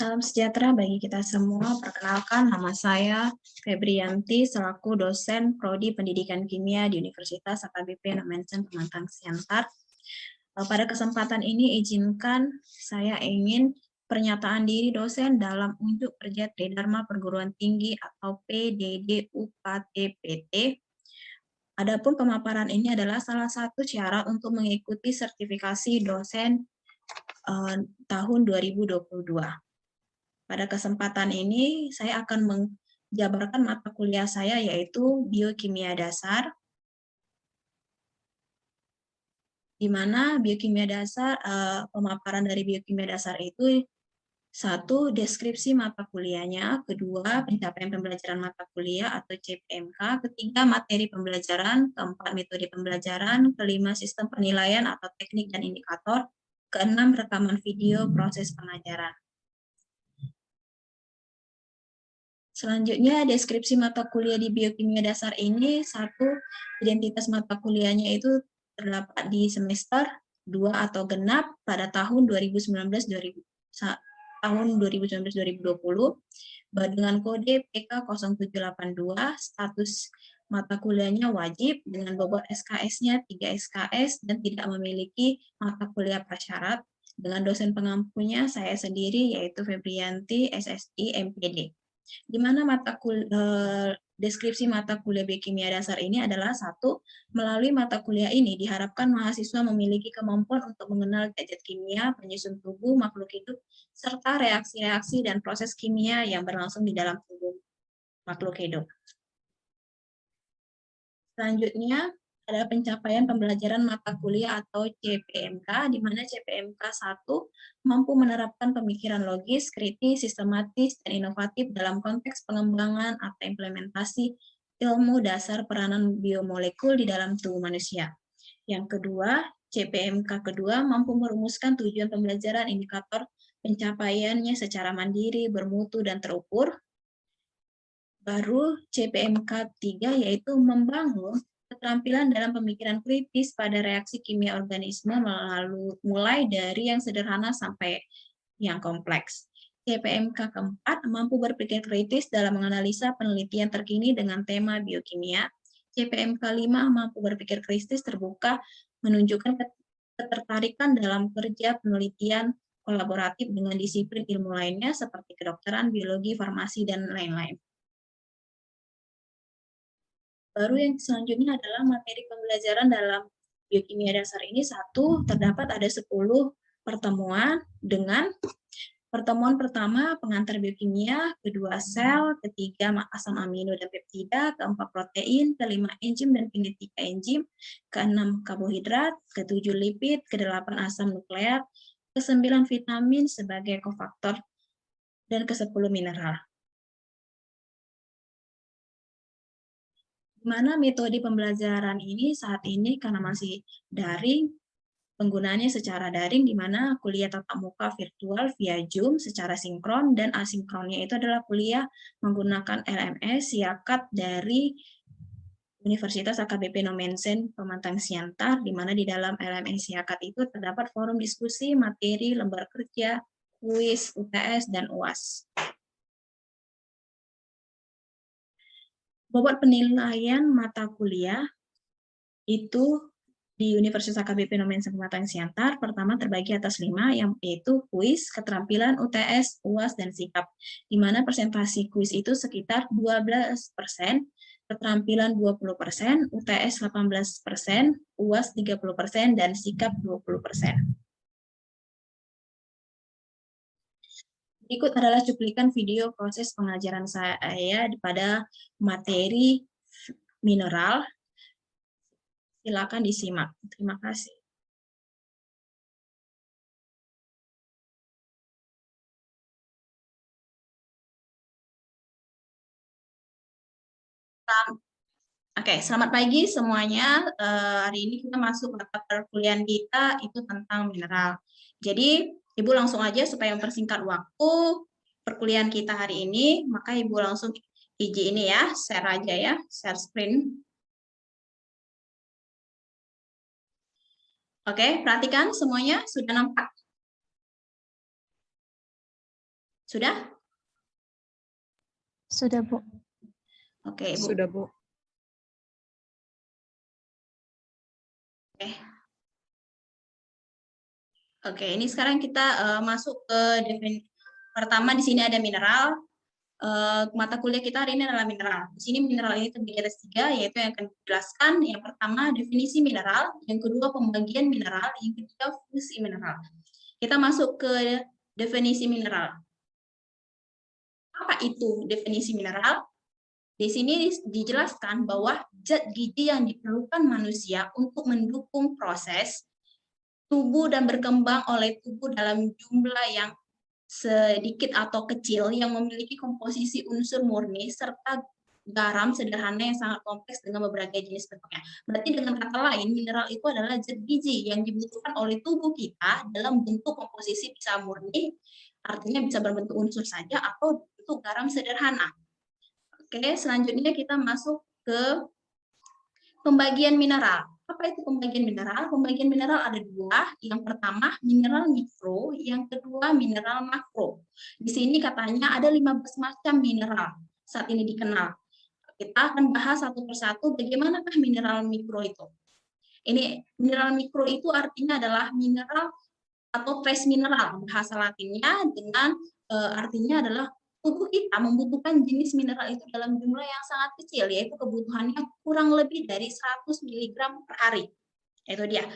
Salam sejahtera bagi kita semua. Perkenalkan, nama saya Febrianti selaku dosen Prodi Pendidikan Kimia di Universitas AKBP Nomensen Pematang Siantar. Pada kesempatan ini izinkan saya ingin pernyataan diri dosen dalam unjuk kerja Tridharma Perguruan Tinggi atau PDDUKTPT. Adapun pemaparan ini adalah salah satu cara untuk mengikuti sertifikasi dosen tahun 2022. Pada kesempatan ini, saya akan menjabarkan mata kuliah saya, yaitu Biokimia Dasar, di mana biokimia dasar, pemaparan dari biokimia dasar itu, satu, deskripsi mata kuliahnya, kedua, pencapaian pembelajaran mata kuliah atau CPMK, ketiga, materi pembelajaran, keempat, metode pembelajaran, kelima, sistem penilaian atau teknik dan indikator, keenam, rekaman video proses pengajaran. Selanjutnya, deskripsi mata kuliah di biokimia dasar ini, satu, identitas mata kuliahnya itu terdapat di semester 2 atau genap pada tahun 2019-2020 dengan kode PK 0782, status mata kuliahnya wajib dengan bobot SKS-nya 3 SKS dan tidak memiliki mata kuliah prasyarat. Dengan dosen pengampunya saya sendiri yaitu Febrianti SSI MPD. Di mana deskripsi mata kuliah biokimia dasar ini adalah satu, melalui mata kuliah ini diharapkan mahasiswa memiliki kemampuan untuk mengenal gadget kimia, penyusun tubuh, makhluk hidup, serta reaksi-reaksi dan proses kimia yang berlangsung di dalam tubuh makhluk hidup. Selanjutnya, ada pencapaian pembelajaran mata kuliah atau CPMK, di mana CPMK 1 mampu menerapkan pemikiran logis, kritis, sistematis, dan inovatif dalam konteks pengembangan atau implementasi ilmu dasar peranan biomolekul di dalam tubuh manusia. Yang kedua, CPMK kedua mampu merumuskan tujuan pembelajaran indikator pencapaiannya secara mandiri, bermutu, dan terukur. Baru CPMK 3 yaitu membangun keterampilan dalam pemikiran kritis pada reaksi kimia organisme mulai dari yang sederhana sampai yang kompleks. CPMK keempat mampu berpikir kritis dalam menganalisa penelitian terkini dengan tema biokimia. CPMK 5 mampu berpikir kritis terbuka, menunjukkan ketertarikan dalam kerja penelitian kolaboratif dengan disiplin ilmu lainnya seperti kedokteran, biologi, farmasi, dan lain-lain. Baru yang selanjutnya adalah materi pembelajaran dalam biokimia dasar ini. Satu, terdapat ada 10 pertemuan dengan pertemuan pertama pengantar biokimia, kedua sel, ketiga asam amino dan peptida, keempat protein, kelima enzim dan kinetika enzim, keenam karbohidrat, ketujuh lipid, kedelapan asam nukleat, kesembilan vitamin sebagai kofaktor, dan ke-10 mineral. Mana metode pembelajaran ini saat ini karena masih daring, penggunaannya secara daring, di mana kuliah tatap muka virtual via Zoom secara sinkron, dan asinkronnya itu adalah kuliah menggunakan LMS Siakat dari Universitas AKBP Nomensen Pematang Siantar, di mana di dalam LMS Siakat itu terdapat forum diskusi, materi, lembar kerja, kuis, UTS, dan UAS. Bobot penilaian mata kuliah itu di Universitas AKBP Nomensen Pematang Siantar, pertama terbagi atas 5, yaitu kuis, keterampilan, UTS, UAS, dan sikap. Di mana presentasi kuis itu sekitar 12%, keterampilan 20%, UTS 18%, UAS 30%, dan sikap 20%. Berikut adalah cuplikan video proses pengajaran saya pada materi mineral. Silakan disimak. Terima kasih. Oke, selamat pagi semuanya. Hari ini kita masuk mata perkuliahan kita itu tentang mineral. Jadi, Ibu langsung aja supaya mempersingkat waktu perkuliahan kita hari ini, maka Ibu langsung izin ini ya, share aja ya, share screen. Oke, perhatikan semuanya sudah nampak. Sudah? Sudah, Bu. Oke, Bu. Sudah, Bu. Oke, ini sekarang kita masuk ke definisi. Pertama di sini ada mineral. Mata kuliah kita hari ini adalah mineral. Di sini mineral ini terdiri atas 3, yaitu yang akan dijelaskan. Yang pertama definisi mineral, yang kedua pembagian mineral, yang ketiga fungsi mineral. Kita masuk ke definisi mineral. Apa itu definisi mineral? Di sini dijelaskan bahwa zat gizi yang diperlukan manusia untuk mendukung proses tubuh dan berkembang oleh tubuh dalam jumlah yang sedikit atau kecil yang memiliki komposisi unsur murni serta garam sederhana yang sangat kompleks dengan beberapa jenis bentuknya. Berarti dengan kata lain, mineral itu adalah zat gizi yang dibutuhkan oleh tubuh kita dalam bentuk komposisi bisa murni, artinya bisa berbentuk unsur saja atau bentuk garam sederhana. Oke, selanjutnya kita masuk ke pembagian mineral. Apa itu pembagian mineral? Pembagian mineral ada 2. Yang pertama mineral mikro, yang kedua mineral makro. Di sini katanya ada 15 macam mineral saat ini dikenal. Kita akan bahas satu persatu bagaimanakah mineral mikro itu. Ini mineral mikro itu artinya adalah mineral atau trace mineral, bahasa latinnya, dengan artinya adalah tubuh kita membutuhkan jenis mineral itu dalam jumlah yang sangat kecil, yaitu kebutuhannya kurang lebih dari 100 mg per hari. Itu dia.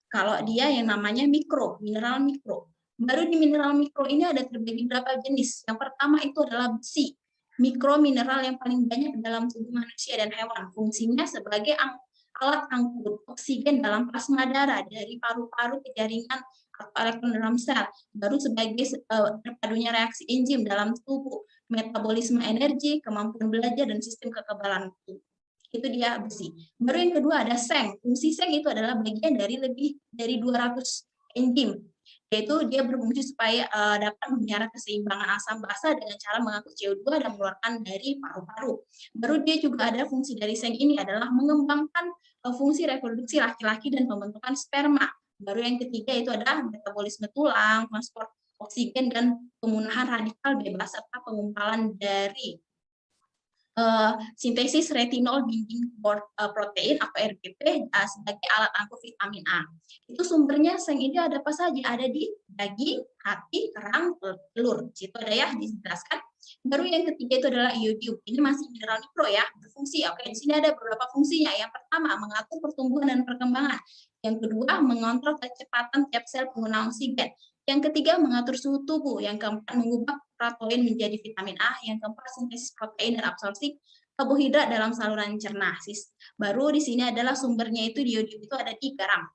Kalau dia yang namanya mikro, mineral mikro. Baru di mineral mikro ini ada terbagi berapa jenis. Yang pertama itu adalah besi. Mikro mineral yang paling banyak dalam tubuh manusia dan hewan. Fungsinya sebagai alat angkut oksigen dalam plasma darah dari paru-paru ke jaringan atau elektron dalam sel, baru sebagai terpadunya reaksi enzim dalam tubuh, metabolisme energi, kemampuan belajar, dan sistem kekebalan tubuh. Itu dia besi. Baru yang kedua ada seng. Fungsi seng itu adalah bagian dari lebih dari 200 enzim, yaitu dia berfungsi supaya dapat memelihara keseimbangan asam basa dengan cara mengangkut CO2 dan mengeluarkan dari paru-paru. Baru dia juga ada fungsi dari seng ini adalah mengembangkan fungsi reproduksi laki-laki dan pembentukan sperma. Baru yang ketiga itu adalah metabolisme tulang, transport oksigen, dan pemusnahan radikal bebas serta pengumpulan dari sintesis retinol binding protein atau RBP sebagai alat angkut vitamin A. Itu sumbernya seng ini ada apa saja? Ada di daging, hati, kerang, telur. Situ ada ya dijelaskan. Baru yang ketiga itu adalah iodium. Ini masih mineral mikro ya, berfungsi. Oke, di sini ada beberapa fungsinya. Yang pertama, mengatur pertumbuhan dan perkembangan. Yang kedua, mengontrol kecepatan tiap sel pengguna oksigen. Yang ketiga, mengatur suhu tubuh. Yang keempat, mengubah protein menjadi vitamin A. Yang keempat, sintesis protein dan absorpsi karbohidrat dalam saluran cerna. Baru di sini adalah sumbernya itu iodium itu ada di garam.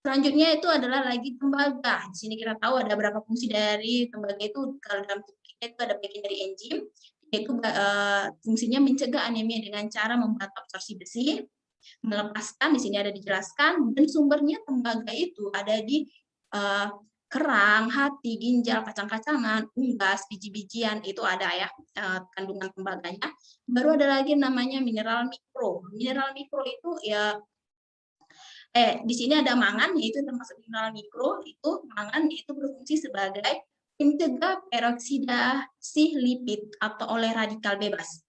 Selanjutnya itu adalah lagi tembaga. Di sini kita tahu ada berapa fungsi dari tembaga itu. Kalau dalam tubuh kita itu ada bagian dari enzim, yaitu fungsinya mencegah anemia dengan cara membantu absorpsi besi, melepaskan, di sini ada dijelaskan, dan sumbernya tembaga itu ada di kerang, hati, ginjal, kacang-kacangan, unggas, biji-bijian, itu ada ya kandungan tembaganya. Baru ada lagi namanya mineral mikro. Mineral mikro itu ya di sini ada mangan, yaitu termasuk mineral mikro. Itu mangan itu berfungsi sebagai pencegah peroksidasi lipid atau oleh radikal bebas.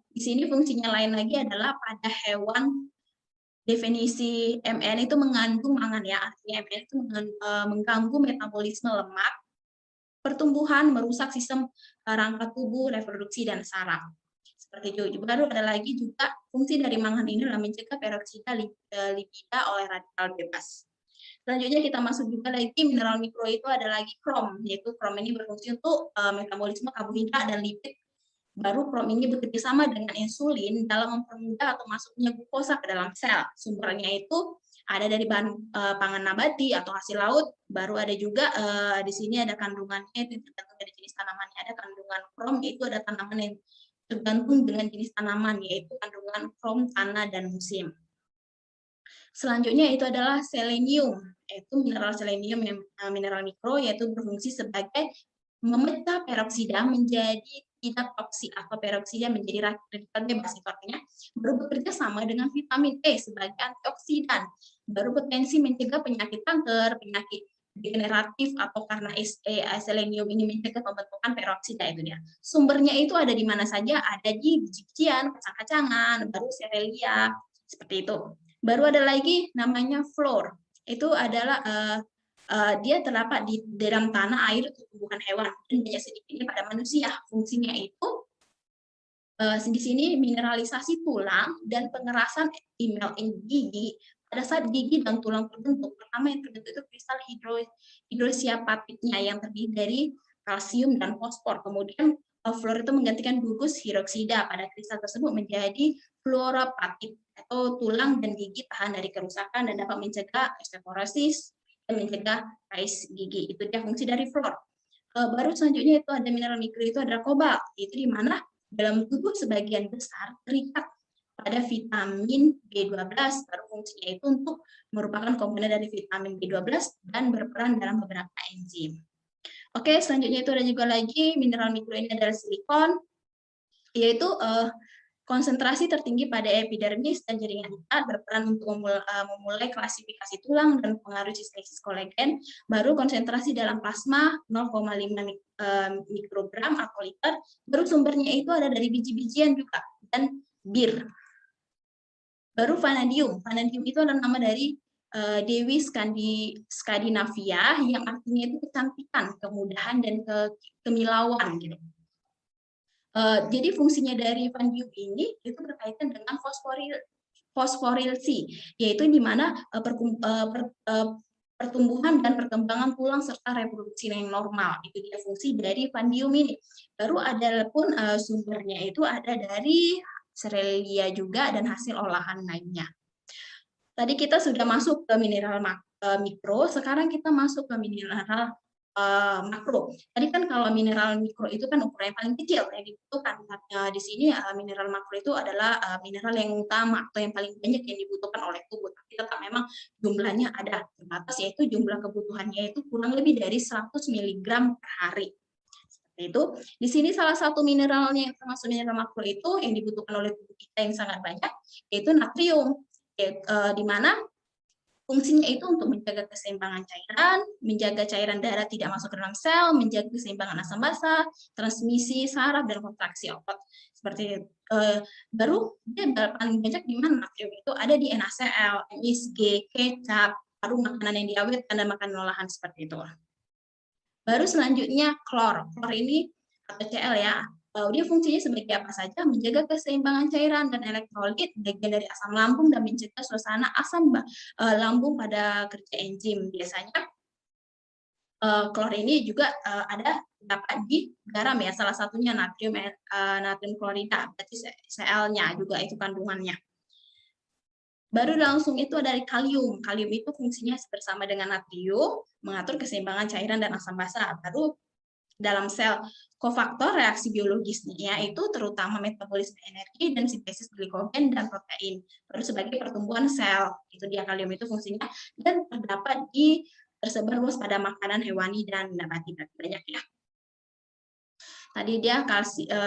Di sini fungsinya lain lagi adalah pada hewan. Definisi MN itu mengandung mangan ya, artinya MN itu mengganggu metabolisme lemak, pertumbuhan, merusak sistem rangka tubuh, reproduksi, dan saraf. Seperti itu. Baru ada lagi juga fungsi dari mangan ini adalah mencegah peroksida lipida oleh radikal bebas. Selanjutnya kita masuk juga lagi mineral mikro itu ada lagi krom, yaitu krom ini berfungsi untuk metabolisme karbohidrat dan lipid. Baru krom ini bekerja sama dengan insulin dalam mempermudah atau masuknya glukosa ke dalam sel. Sumbernya itu ada dari bahan pangan nabati atau hasil laut. Baru ada juga di sini ada kandungannya itu tergantung dari jenis tanamannya. Ada kandungan krom, yaitu ada tanaman yang tergantung dengan jenis tanaman, yaitu kandungan krom, tanah, dan musim. Selanjutnya itu adalah selenium, yaitu mineral selenium yang mineral mikro, yaitu berfungsi sebagai memecah peroksida menjadi tidak toksik atau peroksida menjadi radikal bebas. Itu artinya baru bekerja sama dengan vitamin E sebagai antioksidan, baru potensi mencegah penyakit kanker, penyakit degeneratif atau karena selenium ini mencegah pembentukan peroksida itu dia. Sumbernya itu ada di mana saja, ada di biji-bijian, kacang-kacangan, baru serelia, seperti itu. Baru ada lagi namanya fluor. Itu adalah dia terdapat di dalam tanah, air, tumbuhan hewan, dan banyak sedikitnya pada manusia. Fungsinya itu di sini mineralisasi tulang dan pengerasan enamel gigi pada saat gigi dan tulang terbentuk. Pertama yang terbentuk itu kristal hidrosiapatitnya yang terdiri dari kalsium dan fosfor. Kemudian fluor itu menggantikan gugus hidroksida pada kristal tersebut menjadi fluoropatit atau tulang dan gigi tahan dari kerusakan dan dapat mencegah osteoporosis dan mencegah rais gigi. Itu dia fungsi dari fluor. Baru selanjutnya itu ada mineral mikro, itu adalah kobalt. Itu di mana dalam tubuh sebagian besar terikat pada vitamin B12, baru fungsinya itu untuk merupakan komponen dari vitamin B12 dan berperan dalam beberapa enzim. Oke, selanjutnya itu ada juga lagi mineral mikro ini adalah silikon, yaitu konsentrasi tertinggi pada epidermis dan jaringan ikat, berperan untuk memulai klasifikasi tulang dan pengaruh sintesis kolagen. Baru konsentrasi dalam plasma 0,5 mikrogram atau liter. Baru sumbernya itu ada dari biji-bijian juga dan bir. Baru vanadium. Vanadium itu adalah nama dari Dewi Skandinavia yang artinya itu kecantikan, kemudahan, dan kemilauan gitu. Jadi fungsinya dari vanadium ini itu berkaitan dengan fosforilasi, yaitu di mana pertumbuhan dan perkembangan tulang serta reproduksi yang normal. Itu dia fungsi dari vanadium ini. Baru ada pun sumbernya itu ada dari serelia juga dan hasil olahan lainnya. Tadi kita sudah masuk ke mineral mikro, sekarang kita masuk ke mineral makro. Tadi kan kalau mineral mikro itu kan ukuran yang paling kecil yang dibutuhkan. Di sini mineral makro itu adalah mineral yang utama atau yang paling banyak yang dibutuhkan oleh tubuh. Tapi tetap memang jumlahnya ada terbatas, yaitu jumlah kebutuhannya itu kurang lebih dari 100 mg per hari. Seperti itu. Di sini salah satu mineralnya yang termasuk mineral makro itu yang dibutuhkan oleh tubuh kita yang sangat banyak, yaitu natrium. Di mana fungsinya itu untuk menjaga keseimbangan cairan, menjaga cairan darah tidak masuk ke dalam sel, menjaga keseimbangan asam basa, transmisi saraf, dan kontraksi otot. Seperti baru dia paling banyak di mana natrium itu ada di NaCl, MSG, kecap, baru makanan yang diawetkan dan makanan olahan seperti itu. Baru selanjutnya klor. Klor ini atau Cl ya. Dia fungsinya sebagai apa saja? Menjaga keseimbangan cairan dan elektrolit, bagian dari asam lambung, dan mencegah suasana asam lambung pada kerja enzim. Biasanya klor ini juga ada dapat di garam ya, salah satunya natrium klorida, berarti Cl-nya juga itu kandungannya. Baru langsung itu dari kalium. Kalium itu fungsinya bersama dengan natrium, mengatur keseimbangan cairan dan asam basa. Baru dalam sel kofaktor reaksi biologisnya itu terutama metabolisme energi dan sintesis glikogen dan protein. Baru sebagai pertumbuhan sel, itu dia kalium itu fungsinya, dan terdapat di tersebar luas pada makanan hewani dan nabati, banyak ya. Tadi dia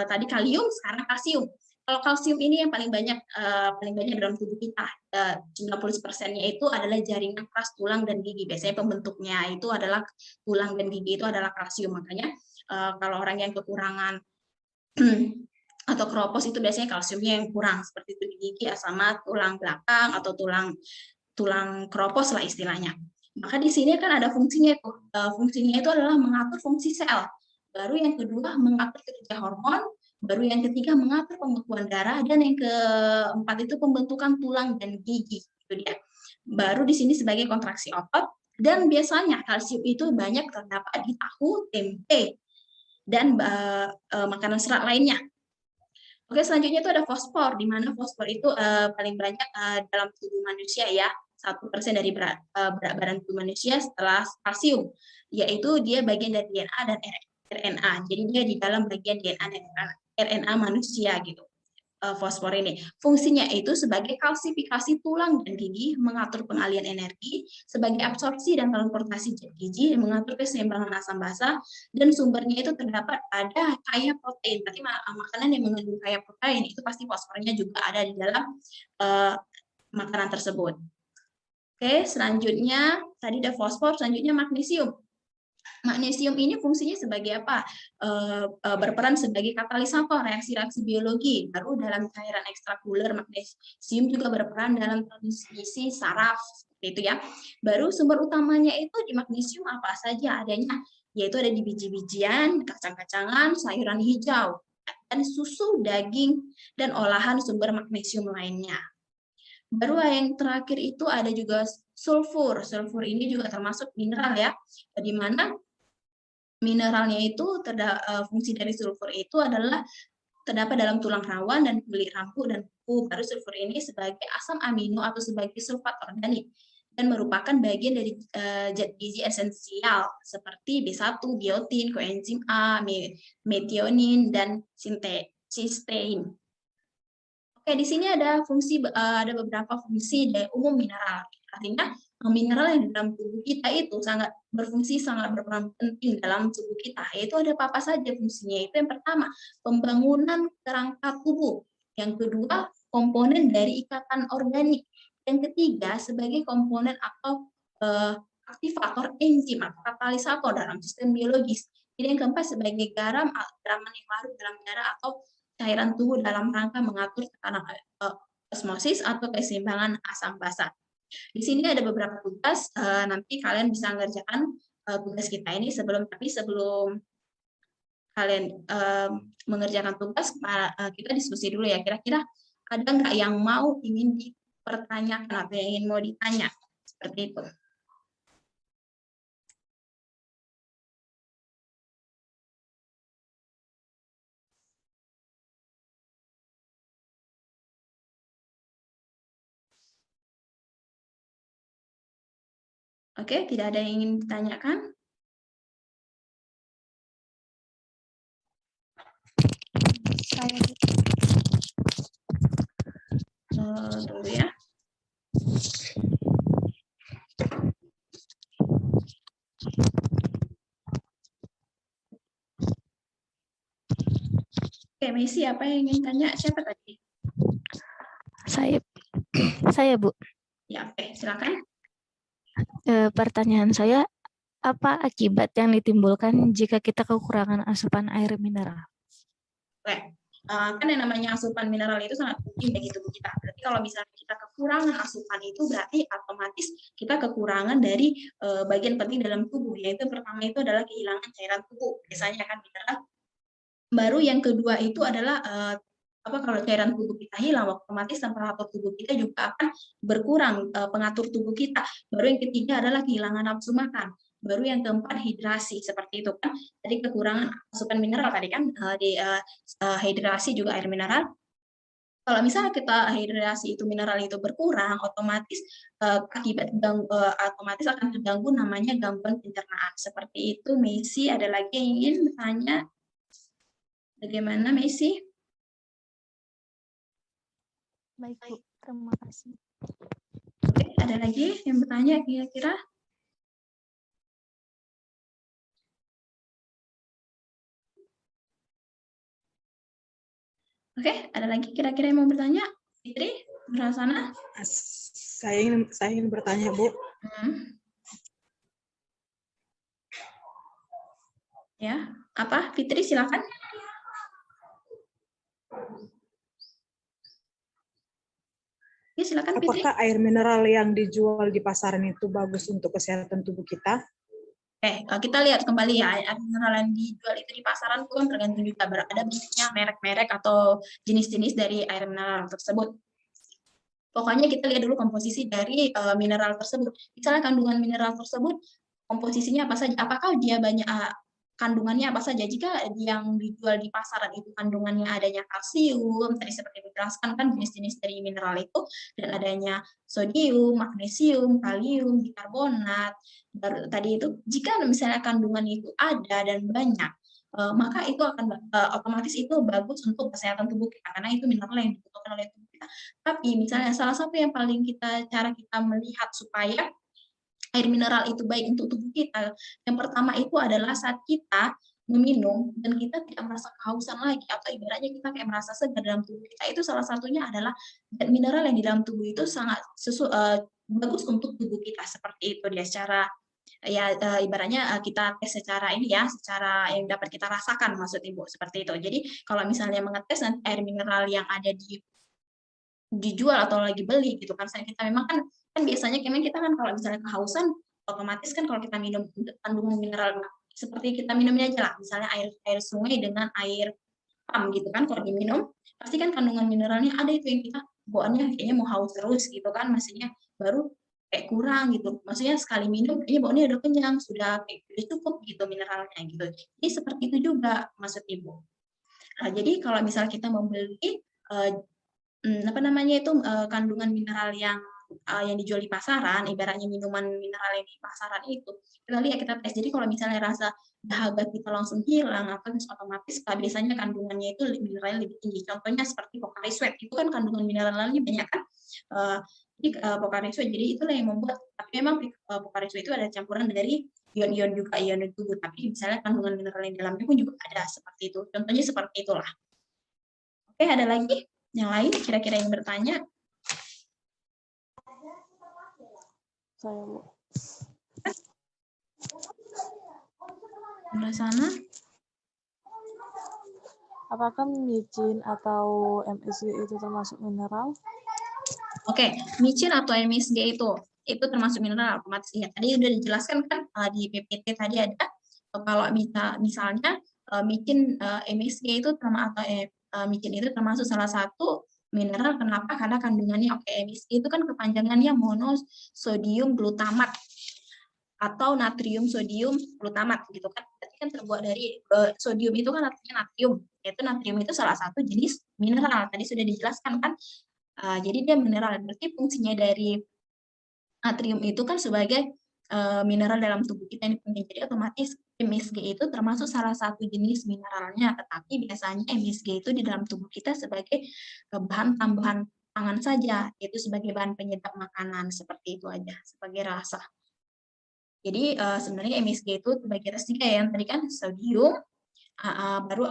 tadi kalium, sekarang kalsium. Kalau kalsium ini yang paling banyak dalam tubuh kita, 90%-nya itu adalah jaringan keras tulang dan gigi. Biasanya pembentuknya itu adalah tulang dan gigi itu adalah kalsium. Makanya kalau orang yang kekurangan atau keropos itu biasanya kalsiumnya yang kurang, seperti itu di gigi sama tulang belakang atau tulang keropos lah istilahnya. Maka di sini kan ada fungsinya itu. Fungsinya itu adalah mengatur fungsi sel. Baru yang kedua mengatur kerja hormon. Baru yang ketiga mengatur pembekuan darah, dan yang keempat itu pembentukan tulang dan gigi. Itu dia. Baru di sini sebagai kontraksi otot, dan biasanya kalsium itu banyak terdapat di tahu, tempe, dan makanan serat lainnya. Oke, selanjutnya itu ada fosfor, di mana fosfor itu paling banyak dalam tubuh manusia ya, 1% dari berat badan tubuh manusia setelah kalsium, yaitu dia bagian dari DNA dan RNA. Jadi dia di dalam bagian DNA dan RNA manusia gitu. Fosfor ini fungsinya itu sebagai kalsifikasi tulang dan gigi, mengatur pengalian energi, sebagai absorpsi dan transportasi zat gizi, mengatur keseimbangan asam basa, dan sumbernya itu terdapat pada kaya protein. Berarti makanan yang mengandung kaya protein itu pasti fosfornya juga ada di dalam makanan tersebut. Oke, selanjutnya tadi ada fosfor, selanjutnya magnesium. Magnesium ini fungsinya sebagai apa? Berperan sebagai katalisator reaksi-reaksi biologi. Baru dalam cairan ekstrakuler, magnesium juga berperan dalam transmisi saraf, seperti itu ya. Baru sumber utamanya itu di magnesium apa saja adanya, yaitu ada di biji-bijian, kacang-kacangan, sayuran hijau, dan susu, daging, dan olahan sumber magnesium lainnya. Baru yang terakhir itu ada juga sulfur. Sulfur ini juga termasuk mineral ya, di mana mineralnya itu fungsi dari sulfur itu adalah terdapat dalam tulang rawan dan kulit rambut dan kuku. Baru sulfur ini sebagai asam amino atau sebagai sulfat organik dan merupakan bagian dari zat gizi esensial seperti B1, biotin, koenzim A, metionin, dan cystein. Oke, di sini ada ada beberapa fungsi dari umum mineral. Artinya mineral yang di dalam tubuh kita itu sangat berperan penting dalam tubuh kita. Yaitu ada apa saja fungsinya? Itu yang pertama, pembangunan kerangka tubuh. Yang kedua, komponen dari ikatan organik. Yang ketiga, sebagai komponen atau aktivator enzim atau katalisator dalam sistem biologis. Jadi yang keempat, sebagai garaman yang larut dalam darah atau cairan tubuh dalam rangka mengatur tekanan osmosis atau keseimbangan asam basa. Di sini ada beberapa tugas, nanti kalian bisa mengerjakan tugas kita ini sebelum kalian mengerjakan tugas, kita diskusi dulu ya, kira-kira ada nggak yang ingin dipertanyakan atau yang ingin mau ditanya, seperti itu. Oke, tidak ada yang ingin ditanyakan? Tunggu ya. Oke, Messi, apa yang ingin tanya? Siapa tadi? Saya Bu. Ya, oke, silakan. Pertanyaan saya, apa akibat yang ditimbulkan jika kita kekurangan asupan air mineral? Oke, kan yang namanya asupan mineral itu sangat penting bagi tubuh kita. Berarti kalau misalnya kita kekurangan asupan itu berarti otomatis kita kekurangan dari bagian penting dalam tubuh. Yaitu pertama itu adalah kehilangan cairan tubuh. Biasanya kan mineral. Baru yang kedua itu adalah kalau cairan tubuh kita hilang, otomatis temperatur tubuh kita juga akan berkurang, pengatur tubuh kita. Baru yang ketiga adalah kehilangan nafsu makan. Baru yang keempat hidrasi, seperti itu kan. Tadi kekurangan asupan mineral tadi kan, hidrasi juga air mineral. Kalau misalnya kita hidrasi itu mineral itu berkurang, otomatis otomatis akan terganggu namanya gangguan pencernaan. Seperti itu, Messi. Ada lagi yang ingin bertanya? Bagaimana, Messi? Baik, Bu. Terima kasih. Oke, ada lagi yang bertanya kira-kira? Oke, ada lagi kira-kira yang mau bertanya? Fitri, sebelah sana? Saya ingin bertanya, Bu. Ya, apa? Fitri, silakan. Ya, silakan, Fitri. Apakah air mineral yang dijual di pasaran itu bagus untuk kesehatan tubuh kita? Oke, kita lihat kembali ya, air mineral yang dijual itu di pasaran itu kan tergantung juga, ada bentuknya merek-merek atau jenis-jenis dari air mineral tersebut. Pokoknya kita lihat dulu komposisi dari mineral tersebut. Misalnya kandungan mineral tersebut, komposisinya apa saja, apakah dia banyak kandungannya apa saja. Jika yang dijual di pasaran itu kandungannya adanya kalsium, tadi seperti dijelaskan kan jenis-jenis dari mineral itu, dan adanya sodium, magnesium, kalium, bikarbonat, tadi itu, jika misalnya kandungan itu ada dan banyak, maka itu akan otomatis itu bagus untuk kesehatan tubuh kita, karena itu mineral yang dibutuhkan oleh tubuh kita. Tapi misalnya salah satu yang paling cara kita melihat supaya air mineral itu baik untuk tubuh kita, yang pertama itu adalah saat kita meminum dan kita tidak merasa kehausan lagi, atau ibaratnya kita kayak merasa segar dalam tubuh kita, itu salah satunya adalah zat mineral yang di dalam tubuh itu sangat bagus untuk tubuh kita, seperti itu dia secara ya ibaratnya kita tes secara ini ya, secara yang dapat kita rasakan maksud Ibu seperti itu. Jadi kalau misalnya mengetes nanti air mineral yang ada dijual atau lagi beli gitu kan, kita memang kan biasanya kita kan kalau misalnya kehausan otomatis kan kalau kita minum kandungan mineral seperti kita minumnya aja lah, misalnya air sungai dengan air pam gitu kan, kalau diminum pasti kan kandungan mineralnya ada itu yang kita bawaannya kayaknya mau haus terus gitu kan, maksudnya baru kayak kurang gitu, maksudnya sekali minum kayaknya bawaannya udah kenyang, sudah cukup gitu mineralnya gitu. Jadi seperti itu juga maksud Ibu. Nah, jadi kalau misal kita membeli apa namanya itu kandungan mineral yang dijual di pasaran, ibaratnya minuman mineral yang di pasaran itu, kita lihat, kita tes. Jadi kalau misalnya rasa dahaga kita langsung hilang, atau otomatis biasanya kandungannya itu mineralnya lebih tinggi. Contohnya seperti Pocari Sweat, itu kan kandungan mineralnya banyak kan. Jadi Pocari Sweat, jadi itulah yang membuat, tapi memang Pocari Sweat itu ada campuran dari ion-ion juga, ion tubuh, tapi misalnya kandungan mineral yang dalamnya pun juga ada seperti itu. Contohnya seperti itulah. Oke, ada lagi yang lain kira-kira yang bertanya? Saya, Bu. Sebelah sana. Apakah micin atau MSG itu termasuk mineral? Oke, micin atau MSG itu termasuk mineral otomatis ya. Tadi udah dijelaskan kan di PPT tadi ada kalau misalnya micin MSG itu micin itu termasuk salah satu mineral. Kenapa? Karena kandungannya MSG itu kan kepanjangannya monosodium glutamat atau natrium sodium glutamat gitu kan. Berarti kan terbuat dari sodium itu kan artinya natrium. Yaitu natrium itu salah satu jenis mineral. Tadi sudah dijelaskan kan. Jadi dia mineral. Berarti fungsinya dari natrium itu kan sebagai mineral dalam tubuh kita yang punya. Jadi otomatis MSG itu termasuk salah satu jenis mineralnya, tetapi biasanya MSG itu di dalam tubuh kita sebagai bahan tambahan pangan saja, yaitu sebagai bahan penyedap makanan, seperti itu aja, sebagai rasa. Jadi sebenarnya MSG itu terbagi atas 3 ya, tadi kan sodium, baru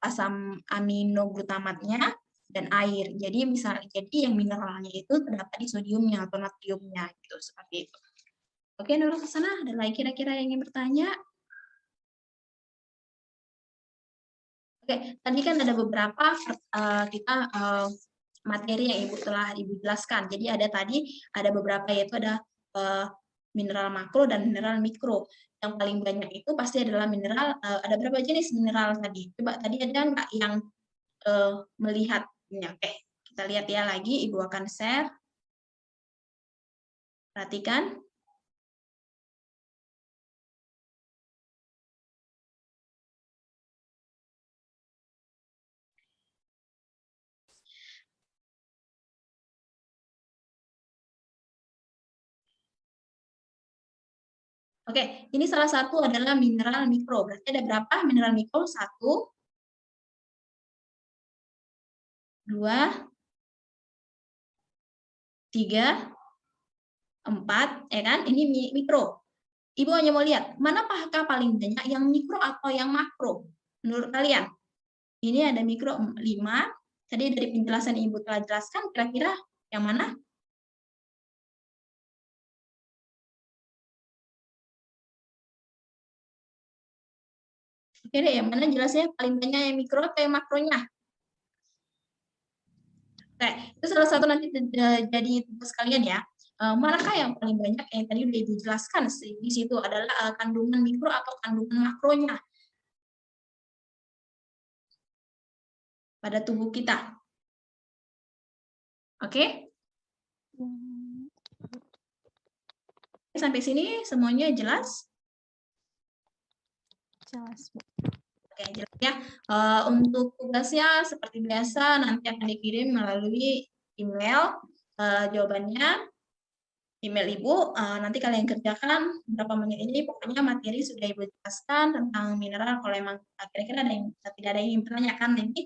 asam aminoglutamatnya, dan air. Jadi yang mineralnya itu terdapat di sodiumnya atau natriumnya gitu, seperti itu. Oke, Nurul Susana, ada lagi kira-kira yang ingin bertanya? Oke, tadi kan ada beberapa materi yang Ibu telah jelaskan. Jadi ada beberapa, yaitu ada mineral makro dan mineral mikro. Yang paling banyak itu pasti adalah mineral. Ada berapa jenis mineral tadi? Coba tadi ada nggak yang melihatnya? Oke, kita lihat ya lagi. Ibu akan share. Perhatikan. Oke, ini salah satu adalah mineral mikro. Berarti ada berapa mineral mikro? 1, 2, 3, 4, ya kan? Ini mikro. Ibu hanya mau lihat, mana apakah paling banyak yang mikro atau yang makro? Menurut kalian? Ini ada mikro 5. Tadi dari penjelasan Ibu telah jelaskan, kira-kira yang mana? Oke deh, yang mana jelasnya paling banyak yang mikro atau yang makronya? Oke, itu salah satu nanti jadi tugas kalian ya. Manakah yang paling banyak yang tadi udah Ibu jelaskan di situ adalah kandungan mikro atau kandungan makronya pada tubuh kita. Oke? Sampai sini semuanya jelas? Jelas, Bu. Oke, jelas ya. Untuk tugasnya seperti biasa nanti akan dikirim melalui email. Jawabannya email Ibu, nanti kalian kerjakan berapa menit ini, pokoknya materi sudah Ibu jelaskan tentang mineral. Kalau memang kira-kira tidak ada yang ingin ditanyakan nanti.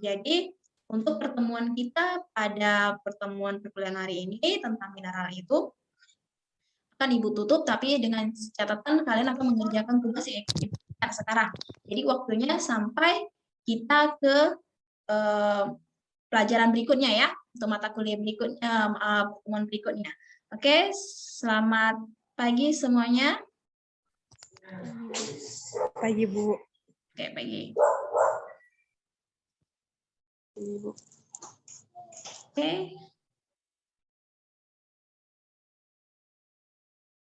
Jadi untuk pertemuan kita pada pertemuan perkuliahan hari ini tentang mineral itu akan Ibu tutup, tapi dengan catatan kalian akan mengerjakan tugas yang sekarang. Jadi waktunya sampai kita ke pelajaran berikutnya ya, untuk mata kuliah berikutnya, pertemuan berikutnya. Oke, selamat pagi semuanya. Pagi, Bu. Oke, pagi. Ibu. Oke,